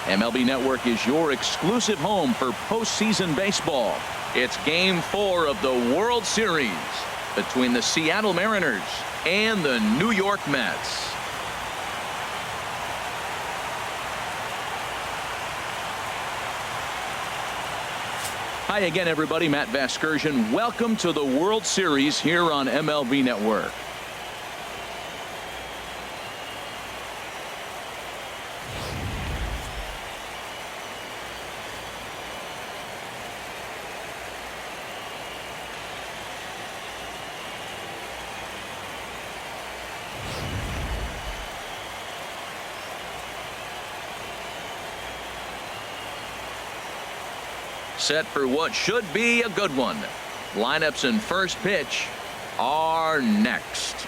MLB Network is your exclusive home for postseason baseball. It's Game 4 of the World Series between the Seattle Mariners and the New York Mets. Hi again, everybody. Matt Vasgersian. Welcome to the World Series here on MLB Network. Set for what should be a good one. Lineups and first pitch are next.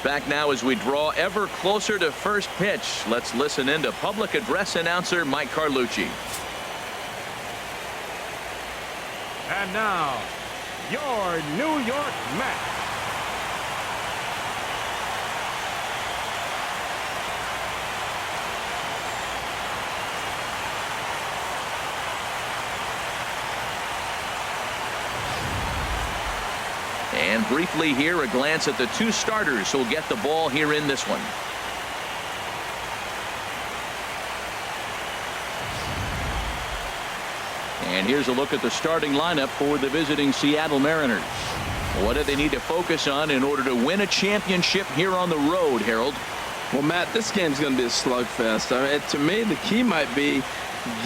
Back now as we draw ever closer to first pitch. Let's listen in to public address announcer Mike Carlucci. And now, your New York Mets. And briefly here, a glance at the two starters who'll get the ball here in this one. And here's a look at the starting lineup for the visiting Seattle Mariners. What do they need to focus on in order to win a championship here on the road, Harold? Well, Matt, this game's going to be a slugfest. I mean, to me, the key might be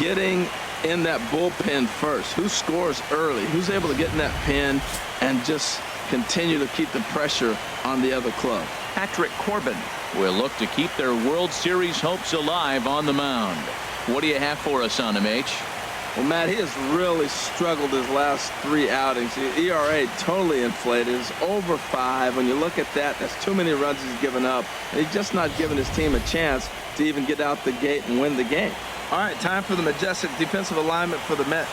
getting in that bullpen first. Who scores early? Who's able to get in that pen and just continue to keep the pressure on the other club? Patrick Corbin will look to keep their World Series hopes alive on the mound. What do you have for us on him, H? Well, Matt, he has really struggled his last 3 outings. The ERA totally inflated. It's over 5. When you look at that, that's too many runs he's given up. And he's just not giving his team a chance to even get out the gate and win the game. All right, time for the majestic defensive alignment for the Mets.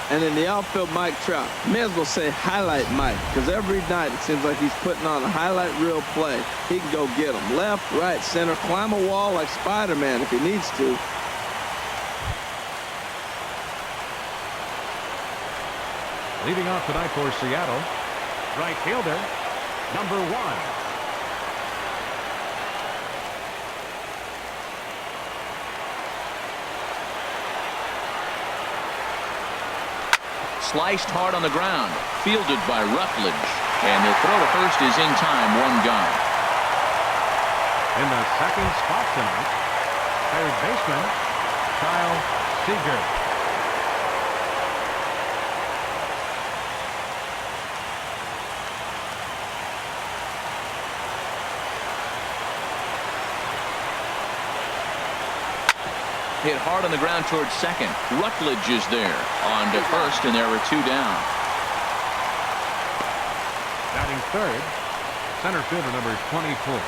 And in the outfield, Mike Trout. May as well say highlight Mike, because every night it seems like he's putting on a highlight reel play. He can go get them. Left, right, center, climb a wall like Spider-Man if he needs to. Leading off tonight for Seattle, right fielder, number 1. Sliced hard on the ground, fielded by Rutledge, and the throw to first is in time, 1 gone. In the second spot tonight, third baseman, Kyle Seager. Hit hard on the ground towards second. Rutledge is there on to first, and there are 2 down. Batting third, center fielder number 24,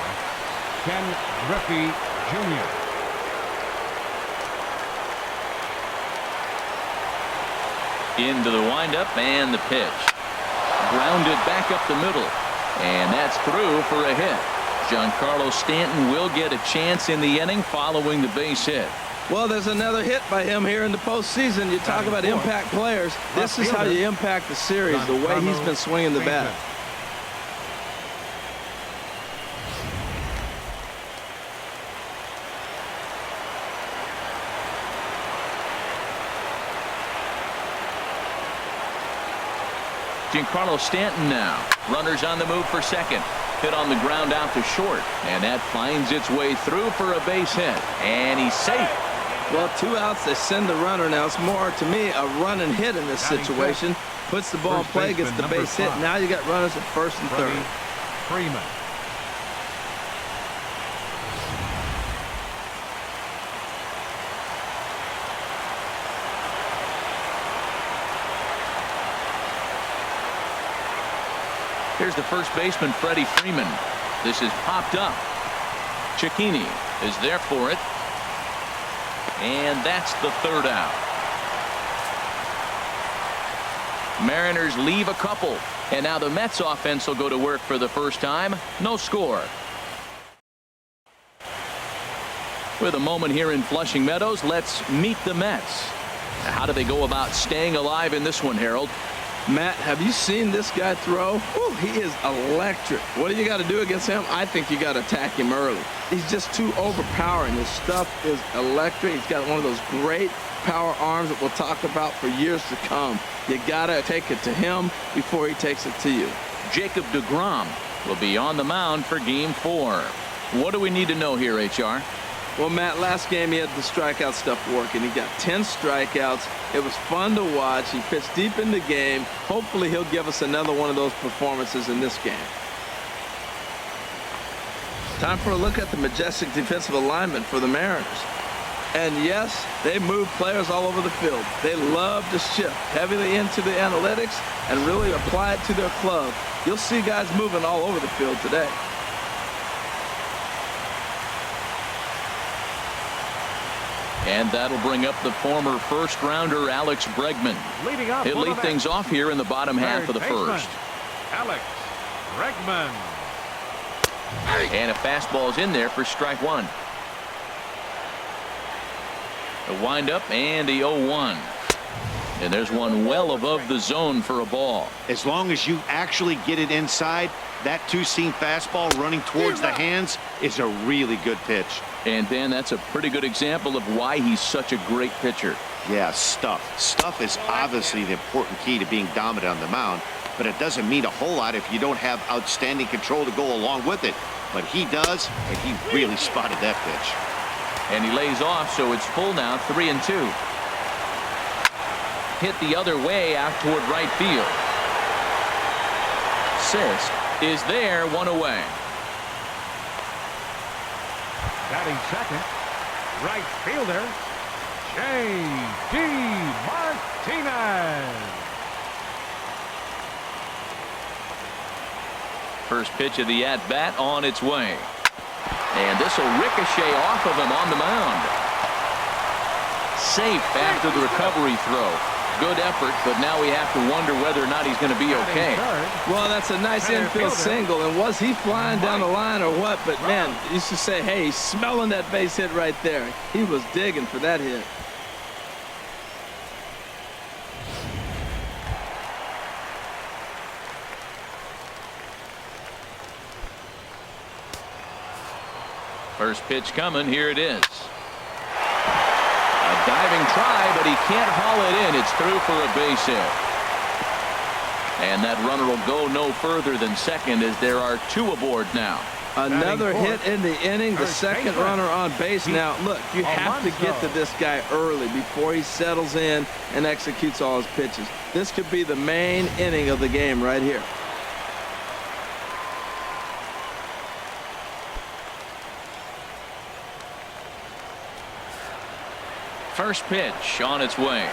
Ken Griffey Jr. Into the windup and the pitch. Grounded back up the middle, and that's through for a hit. Giancarlo Stanton will get a chance in the inning following the base hit. Well, there's another hit by him here in the postseason. You talk about impact players. This is how you impact the series, the way he's been swinging the bat. Giancarlo Stanton now. Runners on the move for second. Hit on the ground out to short, and that finds its way through for a base hit, and he's safe. Well, 2 outs, they send the runner. Now it's more, to me, a run and hit in this situation. Puts the ball in play, gets the base hit. Now you got runners at first and third. Freeman. Here's the first baseman, Freddie Freeman. This is popped up. Cicchini is there for it. And that's the 3rd out. Mariners leave a couple. And now the Mets offense will go to work for the first time. No score. With a moment here in Flushing Meadows, let's meet the Mets. How do they go about staying alive in this one, Harold? Matt, have you seen this guy throw? Whew, he is electric. What do you got to do against him? I think you got to attack him early. He's just too overpowering. His stuff is electric. He's got one of those great power arms that we'll talk about for years to come. You got to take it to him before he takes it to you. Jacob deGrom will be on the mound for Game 4. What do we need to know here, HR? Well, Matt, last game he had the strikeout stuff working. He got 10 strikeouts. It was fun to watch. He pitched deep in the game. Hopefully he'll give us another one of those performances in this game. Time for a look at the majestic defensive alignment for the Mariners. And yes, they move players all over the field. They love to shift heavily into the analytics and really apply it to their club. You'll see guys moving all over the field today. And that'll bring up the former first-rounder Alex Bregman. He'll lead things off here in the bottom half of the first. Alex Bregman. And a fastball's in there for strike one. A windup and the 0-1. And there's one well above the zone for a ball. As long as you actually get it inside, that two-seam fastball running towards the hands is a really good pitch. And Dan, that's a pretty good example of why he's such a great pitcher. Yeah, stuff. Stuff is obviously the important key to being dominant on the mound, but it doesn't mean a whole lot if you don't have outstanding control to go along with it. But he does, and he really spotted that pitch. And he lays off, so it's full now, 3-2. Hit the other way out toward right field. Sisk is there, one away. Batting second, right fielder, J.D. Martinez. First pitch of the at-bat on its way. And this will ricochet off of him on the mound. Safe after the recovery throw. Good effort, but now we have to wonder whether or not he's going to be okay. Well, that's a nice infield single, and was he flying down the line or what? But man, you should say, hey, he's smelling that base hit right there. He was digging for that hit. First pitch coming. Here it is. A diving try, but he can't haul it in. It's through for a base hit. And that runner will go no further than second as there are two aboard now. Another hit in the inning. The second runner on base now. Look, you have to get to this guy early before he settles in and executes all his pitches. This could be the main inning of the game right here. First pitch on its way.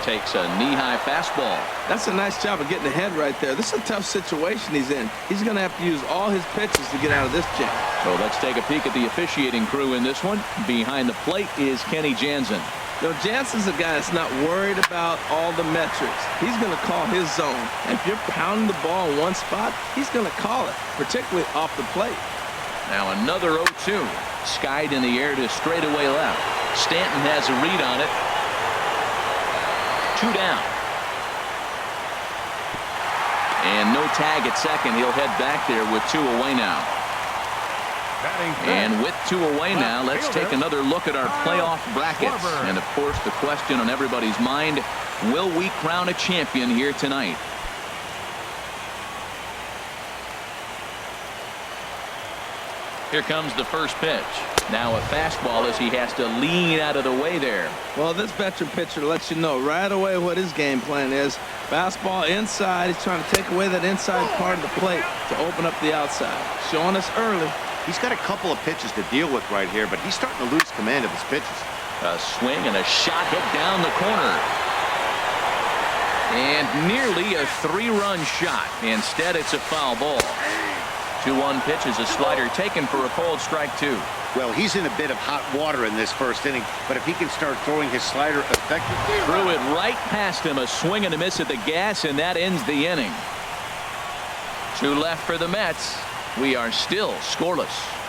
Takes a knee-high fastball. That's a nice job of getting ahead right there. This is a tough situation he's in. He's going to have to use all his pitches to get out of this jam. So let's take a peek at the officiating crew in this one. Behind the plate is Kenny Jansen. You know, Jansen's a guy that's not worried about all the metrics. He's going to call his zone. And if you're pounding the ball in one spot, he's going to call it, particularly off the plate. Now another 0-2. Skied in the air to straightaway left. Stanton has a read on it. 2 down. And no tag at second. He'll head back there with 2 away now. And with 2 away now, let's take another look at our playoff brackets. And of course, the question on everybody's mind, will we crown a champion here tonight? Here comes the first pitch. Now a fastball as he has to lean out of the way there. Well, this veteran pitcher lets you know right away what his game plan is. Fastball inside. He's trying to take away that inside part of the plate to open up the outside. Showing us early. He's got a couple of pitches to deal with right here, but he's starting to lose command of his pitches. A swing and a shot hit down the corner. And nearly a 3-run shot. Instead, it's a foul ball. 2-1 pitch is a slider taken for a cold strike 2. Well, he's in a bit of hot water in this first inning, but if he can start throwing his slider effectively. Threw it right past him, a swing and a miss at the gas, and that ends the inning. 2 left for the Mets. We are still scoreless.